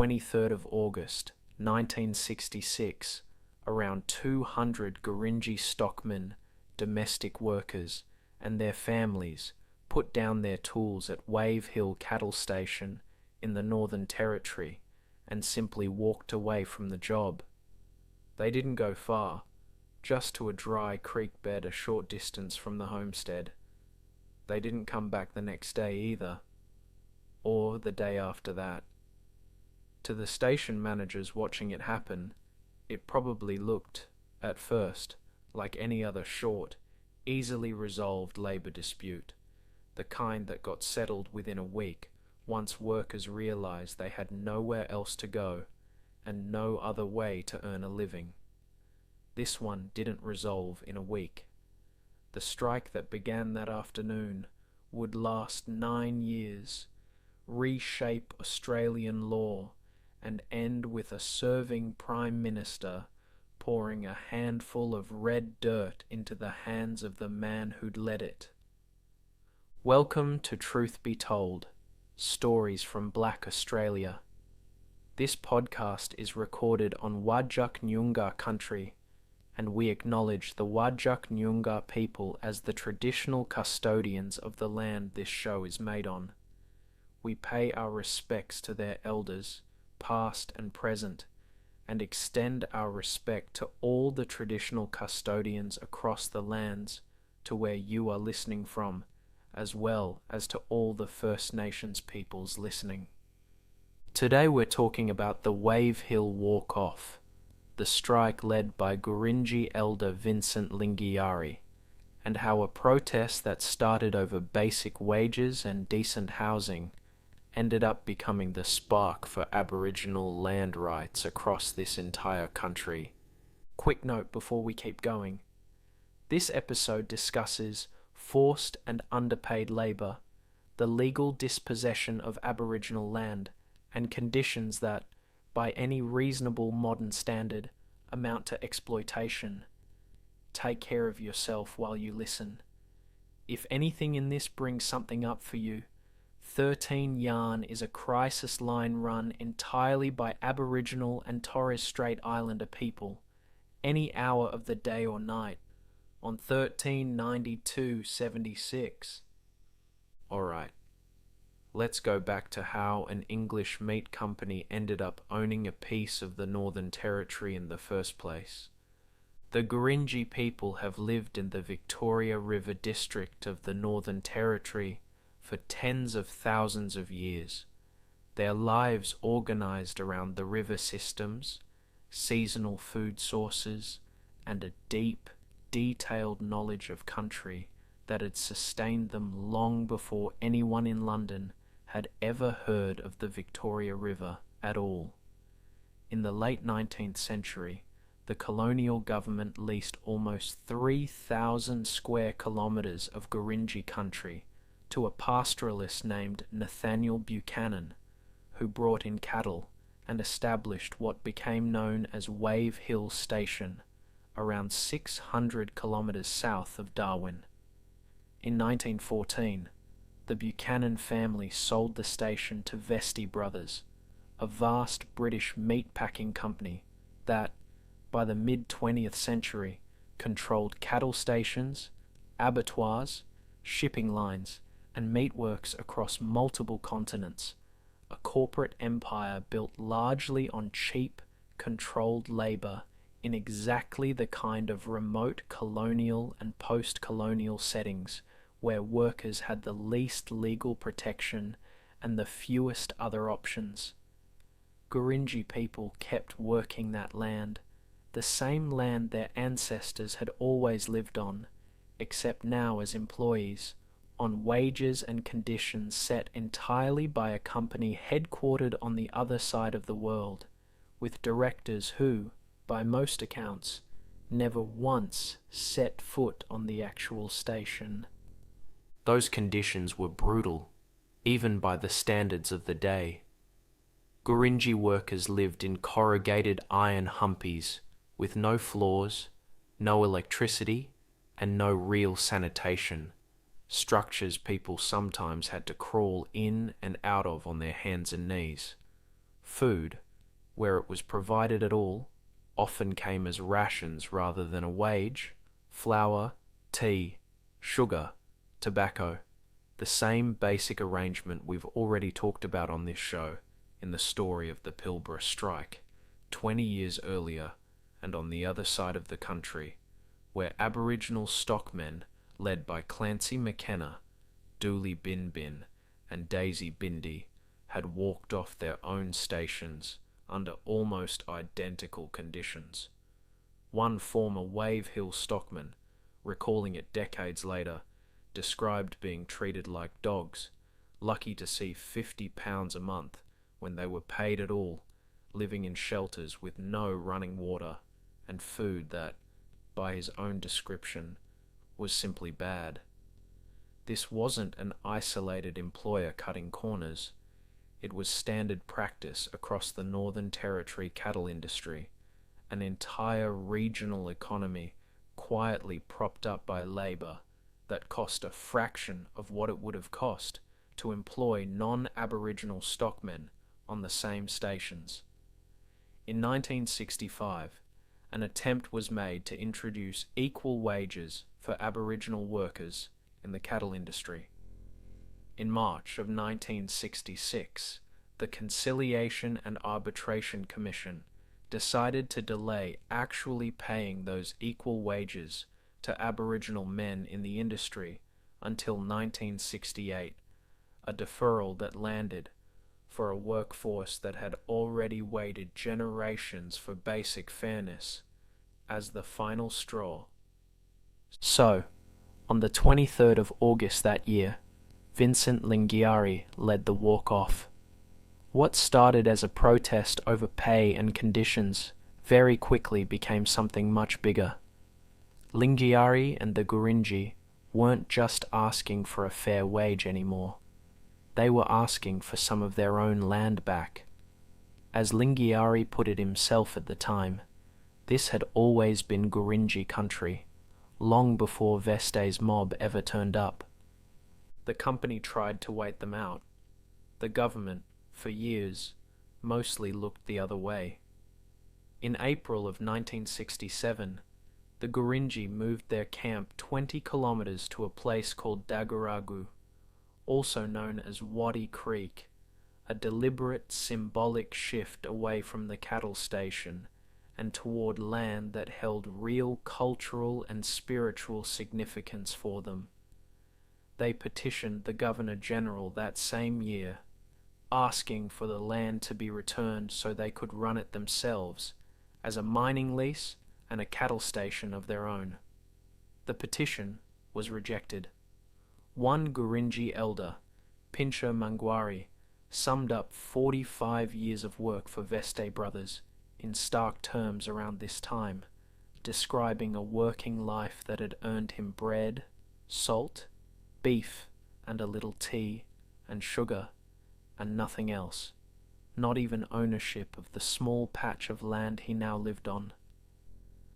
23rd of August, 1966, around 200 Gurindji stockmen, domestic workers, and their families put down their tools at Wave Hill Cattle Station in the Northern Territory and simply walked away from the job. They didn't go far, just to a dry creek bed a short distance from the homestead. They didn't come back the next day either, or the day after that. To the station managers watching it happen, it probably looked, at first, like any other short, easily resolved labour dispute, the kind that got settled within a week once workers realised they had nowhere else to go and no other way to earn a living. This one didn't resolve in a week. The strike that began that afternoon would last 9 years, reshape Australian law, and end with a serving Prime Minister pouring a handful of red dirt into the hands of the man who'd led it. Welcome to Truth Be Told, Stories from Black Australia. This podcast is recorded on Wadjuk Nyoongar Country, and we acknowledge the Wadjuk Nyoongar people as the traditional custodians of the land this show is made on. We pay our respects to their elders, past and present, and extend our respect to all the traditional custodians across the lands to where you are listening from, as well as to all the First Nations peoples listening. Today we're talking about the Wave Hill Walk-Off, the strike led by Gurindji elder Vincent Lingiari, and how a protest that started over basic wages and decent housing ended up becoming the spark for Aboriginal land rights across this entire country. Quick note before we keep going. This episode discusses forced and underpaid labour, the legal dispossession of Aboriginal land, and conditions that, by any reasonable modern standard, amount to exploitation. Take care of yourself while you listen. If anything in this brings something up for you, 13 Yarn is a crisis line run entirely by Aboriginal and Torres Strait Islander people, any hour of the day or night, on 139276. Alright, let's go back to how an English meat company ended up owning a piece of the Northern Territory in the first place. The Gurindji people have lived in the Victoria River district of the Northern Territory for tens of thousands of years, their lives organised around the river systems, seasonal food sources, and a deep, detailed knowledge of country that had sustained them long before anyone in London had ever heard of the Victoria River at all. In the late 19th century, the colonial government leased almost 3,000 square kilometres of Gurindji country to a pastoralist named Nathaniel Buchanan, who brought in cattle and established what became known as Wave Hill Station, around 600 kilometres south of Darwin. In 1914, the Buchanan family sold the station to Vestey Brothers, a vast British meat-packing company that, by the mid-20th century, controlled cattle stations, abattoirs, shipping lines, and meatworks across multiple continents, a corporate empire built largely on cheap, controlled labour in exactly the kind of remote colonial and post-colonial settings where workers had the least legal protection and the fewest other options. Gurindji people kept working that land, the same land their ancestors had always lived on, except now as employees, on wages and conditions set entirely by a company headquartered on the other side of the world, with directors who, by most accounts, never once set foot on the actual station. Those conditions were brutal, even by the standards of the day. Gurindji workers lived in corrugated iron humpies, with no floors, no electricity, and no real sanitation. Structures people sometimes had to crawl in and out of on their hands and knees. Food, where it was provided at all, often came as rations rather than a wage. Flour, tea, sugar, tobacco, the same basic arrangement we've already talked about on this show in the story of the Pilbara strike, 20 years earlier, and on the other side of the country, where Aboriginal stockmen, led by Clancy McKenna, Dooley Bin Bin, and Daisy Bindi, had walked off their own stations under almost identical conditions. One former Wave Hill stockman, recalling it decades later, described being treated like dogs, lucky to see £50 a month when they were paid at all, living in shelters with no running water and food that, by his own description, was simply bad. This wasn't an isolated employer cutting corners. It was standard practice across the Northern Territory cattle industry, an entire regional economy quietly propped up by labour that cost a fraction of what it would have cost to employ non-Aboriginal stockmen on the same stations. In 1965, an attempt was made to introduce equal wages for Aboriginal workers in the cattle industry. In March of 1966, the Conciliation and Arbitration Commission decided to delay actually paying those equal wages to Aboriginal men in the industry until 1968, a deferral that landed for a workforce that had already waited generations for basic fairness as the final straw. So, on the 23rd of August that year, Vincent Lingiari led the walk-off. What started as a protest over pay and conditions very quickly became something much bigger. Lingiari and the Gurindji weren't just asking for a fair wage anymore. They were asking for some of their own land back. As Lingiari put it himself at the time, this had always been Gurindji country, long before Veste's mob ever turned up. The company tried to wait them out. The government, for years, mostly looked the other way. In April of 1967, the Gurindji moved their camp 20 kilometers to a place called Dagaragu, also known as Waddy Creek, a deliberate symbolic shift away from the cattle station and toward land that held real cultural and spiritual significance for them. They petitioned the Governor-General that same year, asking for the land to be returned so they could run it themselves as a mining lease and a cattle station of their own. The petition was rejected. One Gurindji elder, Pincher Mangwari, summed up 45 years of work for Veste Brothers in stark terms around this time, describing a working life that had earned him bread, salt, beef, and a little tea and sugar, and nothing else, not even ownership of the small patch of land he now lived on.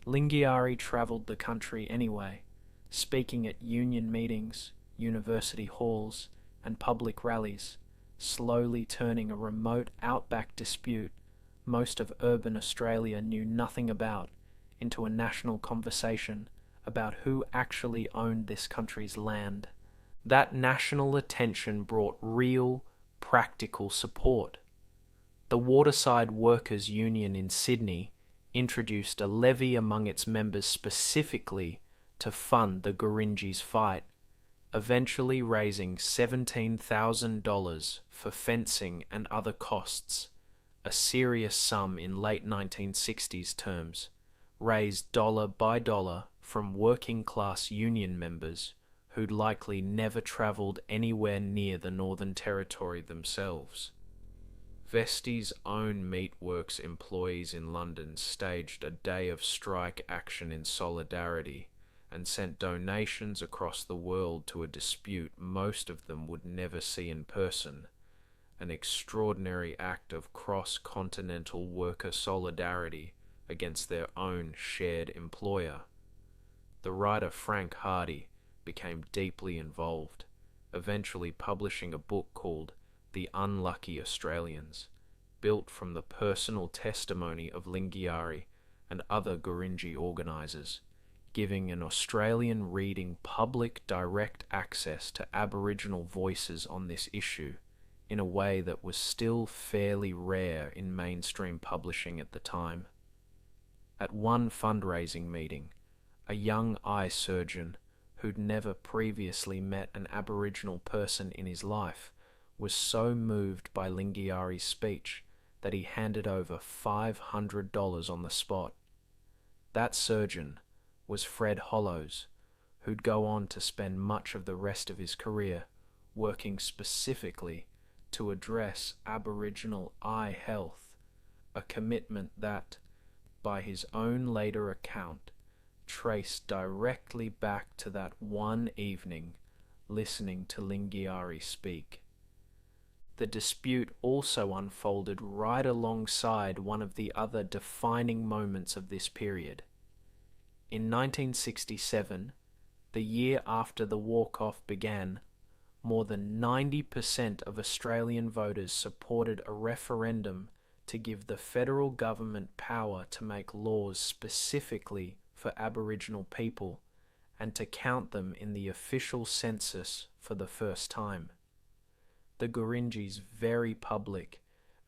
Lingiari travelled the country anyway, speaking at union meetings, university halls, and public rallies, slowly turning a remote outback dispute most of urban Australia knew nothing about into a national conversation about who actually owned this country's land. That national attention brought real, practical support. The Waterside Workers' Union in Sydney introduced a levy among its members specifically to fund the Gurindji's fight, eventually raising $17,000 for fencing and other costs, a serious sum in late 1960s terms, raised dollar by dollar from working-class union members who'd likely never travelled anywhere near the Northern Territory themselves. Veste's own meatworks employees in London staged a day of strike action in solidarity and sent donations across the world to a dispute most of them would never see in person, an extraordinary act of cross-continental worker solidarity against their own shared employer. The writer Frank Hardy became deeply involved, eventually publishing a book called The Unlucky Australians, built from the personal testimony of Lingiari and other Gurindji organisers, giving an Australian reading public direct access to Aboriginal voices on this issue in a way that was still fairly rare in mainstream publishing at the time. At one fundraising meeting, a young eye surgeon who'd never previously met an Aboriginal person in his life was so moved by Lingiari's speech that he handed over $500 on the spot. That surgeon was Fred Hollows, who'd go on to spend much of the rest of his career working specifically to address Aboriginal eye health, a commitment that, by his own later account, traced directly back to that one evening listening to Lingiari speak. The dispute also unfolded right alongside one of the other defining moments of this period. In 1967, the year after the walk-off began, more than 90% of Australian voters supported a referendum to give the federal government power to make laws specifically for Aboriginal people and to count them in the official census for the first time. The Gurindji's very public,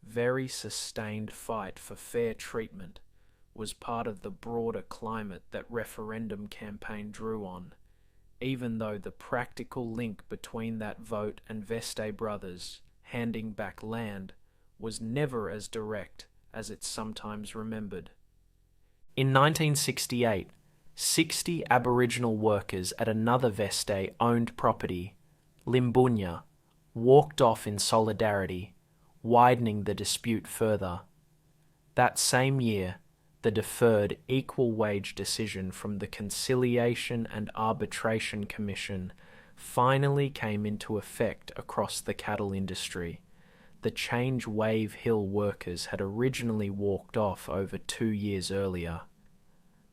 very sustained fight for fair treatment was part of the broader climate that referendum campaign drew on, even though the practical link between that vote and Veste brothers handing back land was never as direct as it's sometimes remembered. In 1968, 60 Aboriginal workers at another Veste-owned property, Limbunya, walked off in solidarity, widening the dispute further. That same year, the deferred equal wage decision from the Conciliation and Arbitration Commission finally came into effect across the cattle industry. The Change Wave Hill workers had originally walked off over 2 years earlier.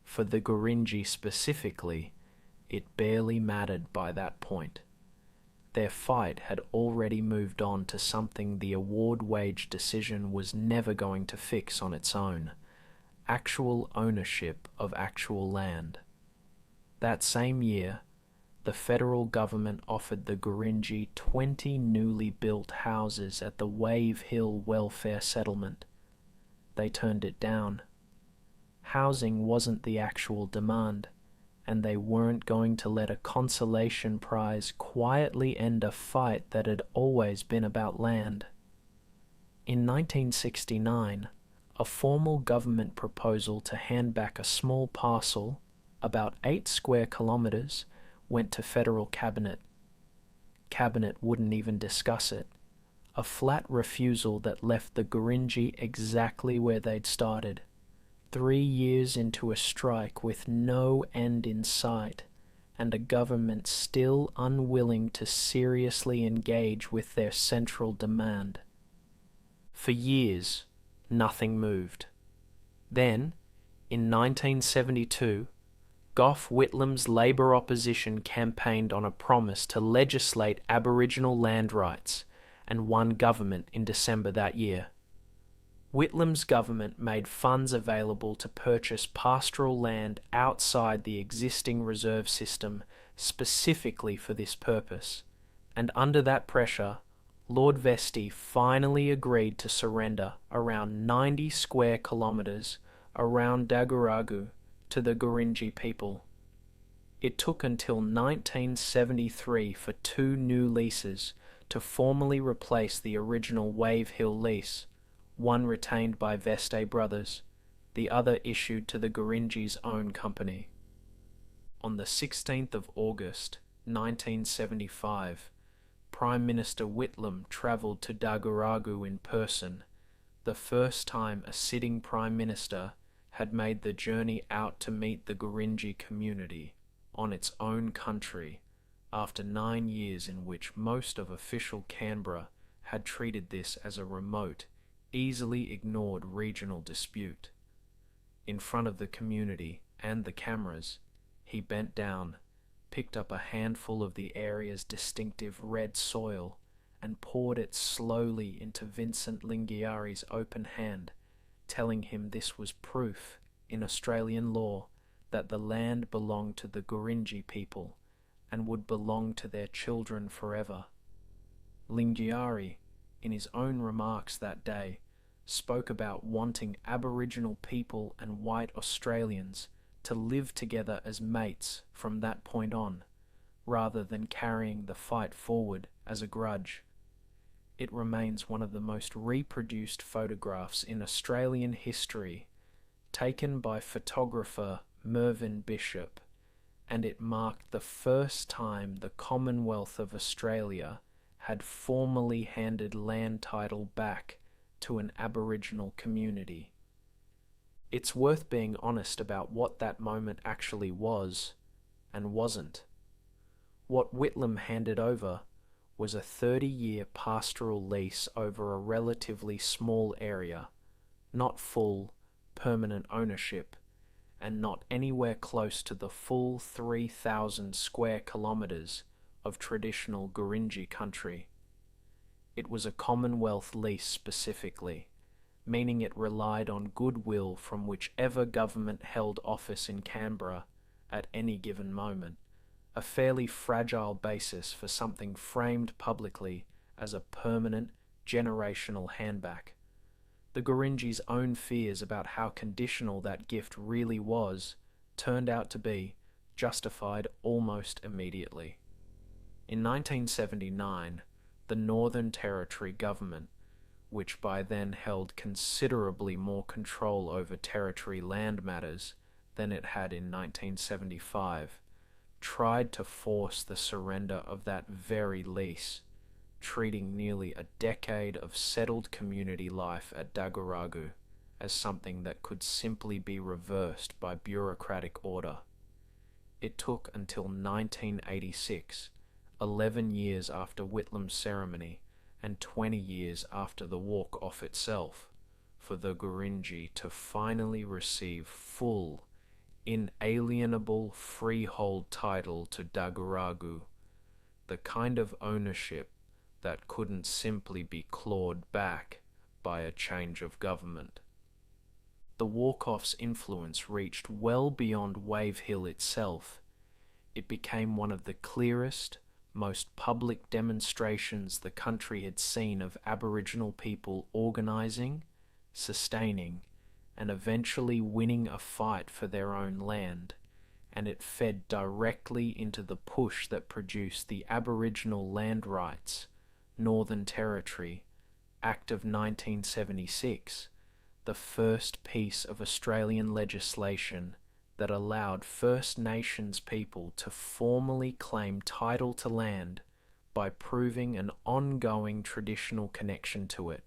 For the Gurindji specifically, it barely mattered by that point. Their fight had already moved on to something the award wage decision was never going to fix on its own: actual ownership of actual land. That same year, the federal government offered the Gurindji 20 newly built houses at the Wave Hill Welfare Settlement. They turned it down. Housing wasn't the actual demand, and they weren't going to let a consolation prize quietly end a fight that had always been about land. In 1969, a formal government proposal to hand back a small parcel, about 8 square kilometres, went to federal cabinet. Cabinet wouldn't even discuss it. A flat refusal that left the Gurindji exactly where they'd started. 3 years into a strike with no end in sight, and a government still unwilling to seriously engage with their central demand. For years, nothing moved. Then, in 1972, Gough Whitlam's Labour opposition campaigned on a promise to legislate Aboriginal land rights and won government in December that year. Whitlam's government made funds available to purchase pastoral land outside the existing reserve system specifically for this purpose, and under that pressure, Lord Veste finally agreed to surrender around 90 square kilometres around Daguragu to the Gurindji people. It took until 1973 for 2 new leases to formally replace the original Wave Hill lease, one retained by Veste brothers, the other issued to the Gurindji's own company. On the 16th of August 1975, Prime Minister Whitlam travelled to Daguragu in person, the first time a sitting Prime Minister had made the journey out to meet the Gurindji community on its own country after 9 years in which most of official Canberra had treated this as a remote, easily ignored regional dispute. In front of the community and the cameras, he bent down, picked up a handful of the area's distinctive red soil, and poured it slowly into Vincent Lingiari's open hand, telling him this was proof, in Australian law, that the land belonged to the Gurindji people and would belong to their children forever. Lingiari, in his own remarks that day, spoke about wanting Aboriginal people and white Australians to live together as mates from that point on, rather than carrying the fight forward as a grudge. It remains one of the most reproduced photographs in Australian history, taken by photographer Mervyn Bishop, and it marked the first time the Commonwealth of Australia had formally handed land title back to an Aboriginal community. It's worth being honest about what that moment actually was and wasn't. What Whitlam handed over was a 30-year pastoral lease over a relatively small area, not full, permanent ownership, and not anywhere close to the full 3,000 square kilometres of traditional Gurindji country. It was a Commonwealth lease specifically, meaning it relied on goodwill from whichever government held office in Canberra at any given moment, a fairly fragile basis for something framed publicly as a permanent, generational handback. The Gurindji's own fears about how conditional that gift really was turned out to be justified almost immediately. In 1979, the Northern Territory government, which by then held considerably more control over territory land matters than it had in 1975, tried to force the surrender of that very lease, treating nearly a decade of settled community life at Daguragu as something that could simply be reversed by bureaucratic order. It took until 1986, 11 years after Whitlam's ceremony and 20 years after the walk-off itself, for the Gurindji to finally receive full, inalienable freehold title to Daguragu, the kind of ownership that couldn't simply be clawed back by a change of government. The walk-off's influence reached well beyond Wave Hill itself. It became one of the clearest, most public demonstrations the country had seen of Aboriginal people organising, sustaining, and eventually winning a fight for their own land, and it fed directly into the push that produced the Aboriginal Land Rights, Northern Territory, Act of 1976, the first piece of Australian legislation that allowed First Nations people to formally claim title to land by proving an ongoing traditional connection to it,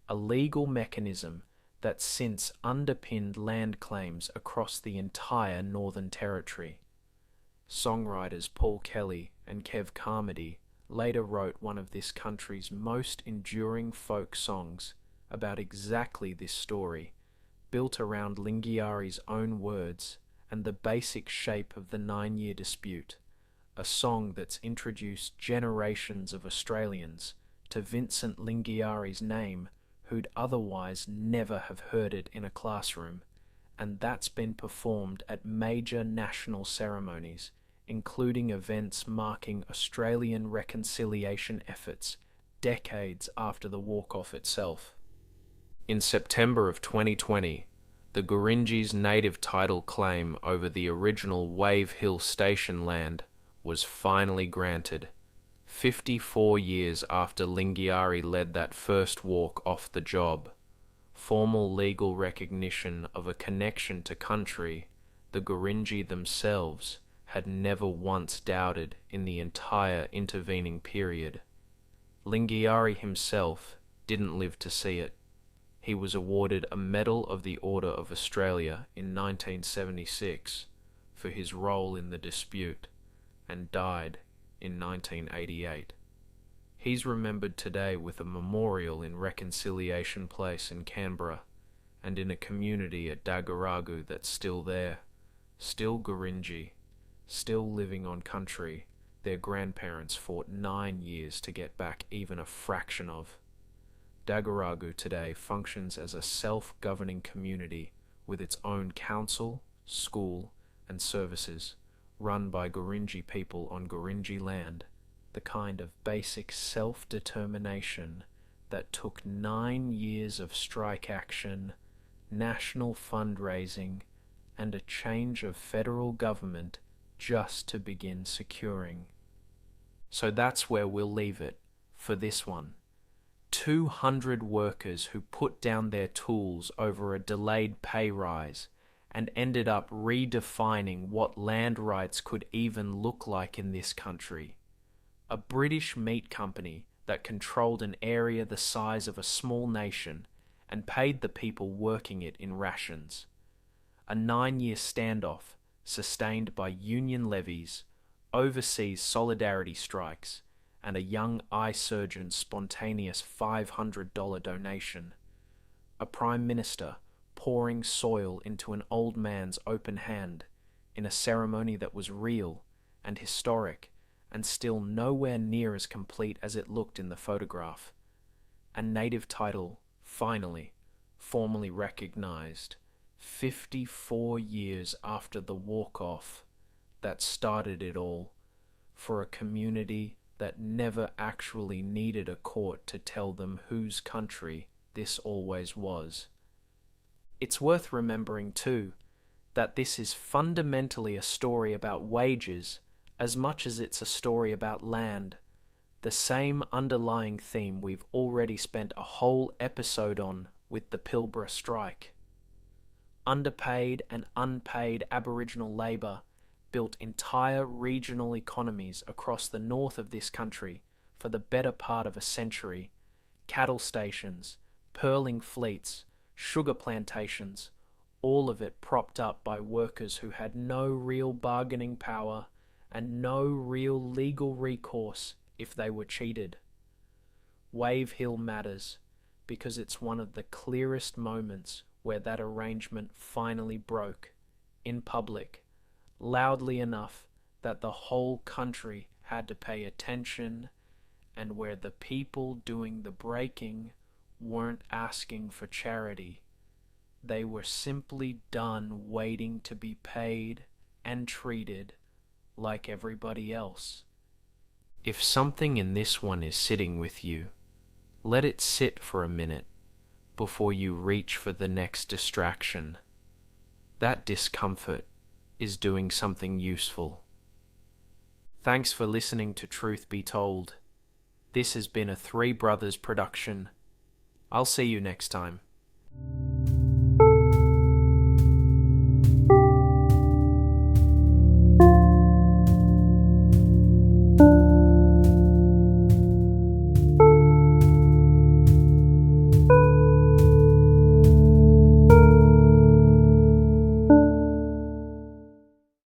a legal mechanism that since underpinned land claims across the entire Northern Territory. Songwriters Paul Kelly and Kev Carmody later wrote one of this country's most enduring folk songs about exactly this story, built around Lingiari's own words and the basic shape of the 9-year dispute, a song that's introduced generations of Australians to Vincent Lingiari's name who'd otherwise never have heard it in a classroom, and that's been performed at major national ceremonies, including events marking Australian reconciliation efforts decades after the walk-off itself. In September of 2020, the Gurindji's native title claim over the original Wave Hill station land was finally granted, 54 years after Lingiari led that first walk off the job. Formal legal recognition of a connection to country the Gurindji themselves had never once doubted in the entire intervening period. Lingiari himself didn't live to see it. He was awarded a Medal of the Order of Australia in 1976 for his role in the dispute, and died in 1988. He's remembered today with a memorial in Reconciliation Place in Canberra, and in a community at Daguragu that's still there, still Gurindji, still living on country their grandparents fought 9 years to get back even a fraction of. Dagaragu today functions as a self-governing community with its own council, school, and services, run by Gurindji people on Gurindji land, the kind of basic self-determination that took 9 years of strike action, national fundraising, and a change of federal government just to begin securing. So that's where we'll leave it for this one. 200 workers who put down their tools over a delayed pay rise and ended up redefining what land rights could even look like in this country. A British meat company that controlled an area the size of a small nation and paid the people working it in rations. A 9-year standoff sustained by union levies, overseas solidarity strikes, and a young eye surgeon's spontaneous $500 donation. A prime minister pouring soil into an old man's open hand in a ceremony that was real and historic and still nowhere near as complete as it looked in the photograph. A native title, finally, formally recognized, 54 years after the walk-off that started it all, for a community that never actually needed a court to tell them whose country this always was. It's worth remembering too that this is fundamentally a story about wages as much as it's a story about land, the same underlying theme we've already spent a whole episode on with the Pilbara strike. Underpaid and unpaid Aboriginal labour built entire regional economies across the north of this country for the better part of a century. Cattle stations, pearling fleets, sugar plantations, all of it propped up by workers who had no real bargaining power and no real legal recourse if they were cheated. Wave Hill matters because it's one of the clearest moments where that arrangement finally broke, in public, loudly enough that the whole country had to pay attention, and where the people doing the breaking weren't asking for charity. They were simply done waiting to be paid and treated like everybody else. If something in this one is sitting with you, let it sit for a minute before you reach for the next distraction. That discomfort is doing something useful. Thanks for listening to Truth Be Told. This has been a Three Brothers production. I'll see you next time.